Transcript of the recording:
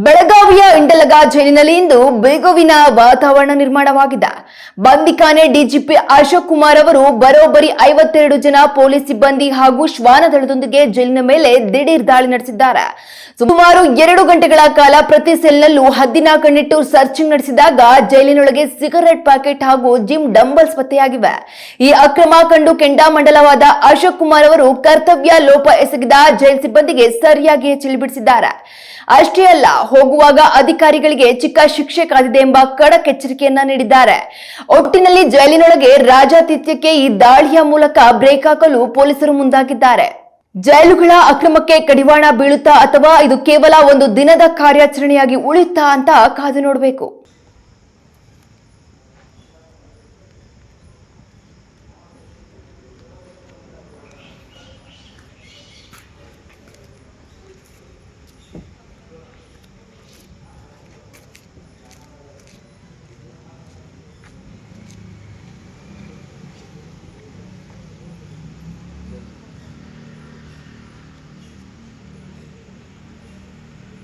ಬೆಳಗಾವಿಯ ಇಂಡಲಗ ಜೈಲಿನಲ್ಲಿ ಇಂದು ಬೇಗುವಿನ ವಾತಾವರಣ ನಿರ್ಮಾಣವಾಗಿದೆ. ಬಂದಿಖಾನೆ ಡಿಜಿಪಿ ಅಶೋಕ್ ಕುಮಾರ್ ಅವರು ಬರೋಬ್ಬರಿ 52 ಜನ ಪೊಲೀಸ್ ಸಿಬ್ಬಂದಿ ಹಾಗೂ ಶ್ವಾನದಳದೊಂದಿಗೆ ಜೈಲಿನ ಮೇಲೆ ದಿಢೀರ್ ದಾಳಿ ನಡೆಸಿದ್ದಾರೆ. ಸುಮಾರು 2 ಗಂಟೆಗಳ ಕಾಲ ಪ್ರತಿ ಸೆಲ್ನಲ್ಲೂ ಹದ್ದಿನ ಕಣ್ಣಿಟ್ಟು ಸರ್ಚಿಂಗ್ ನಡೆಸಿದಾಗ ಜೈಲಿನೊಳಗೆ ಸಿಗರೆಟ್ ಪ್ಯಾಕೆಟ್ ಹಾಗೂ ಜಿಮ್ ಡಂಬಲ್ಸ್ ಪತ್ತೆಯಾಗಿವೆ. ಈ ಅಕ್ರಮ ಕಂಡು ಕೆಂಡಾಮಂಡಲವಾದ ಅಶೋಕ್ ಕುಮಾರ್ ಅವರು ಕರ್ತವ್ಯ ಲೋಪ ಎಸಗಿದ ಜೈಲ್ ಸಿಬ್ಬಂದಿಗೆ ಸರಿಯಾಗಿ ಚಿಲ್ಬಿಡಿಸಿದ್ದಾರೆ. ಅಷ್ಟೇ ಅಲ್ಲ, ಹೋಗುವಾಗ ಅಧಿಕಾರಿಗಳಿಗೆ ಚಿಕ್ಕ ಶಿಕ್ಷೆ ಕಾದಿದೆ ಎಂಬ ಖಡಕ್ ಎಚ್ಚರಿಕೆಯನ್ನ ನೀಡಿದ್ದಾರೆ. ಒಟ್ಟಿನಲ್ಲಿ ಜೈಲಿನೊಳಗೆ ರಾಜಾತಿಥ್ಯಕ್ಕೆ ಈ ದಾಳಿಯ ಮೂಲಕ ಬ್ರೇಕ್ ಹಾಕಲು ಪೊಲೀಸರು ಮುಂದಾಗಿದ್ದಾರೆ. ಜೈಲುಗಳ ಅಕ್ರಮಕ್ಕೆ ಕಡಿವಾಣ ಬೀಳುತ್ತಾ ಅಥವಾ ಇದು ಕೇವಲ ಒಂದು ದಿನದ ಕಾರ್ಯಾಚರಣೆಯಾಗಿ ಉಳಿಯುತ್ತಾ ಅಂತ ಕಾದು ನೋಡಬೇಕು.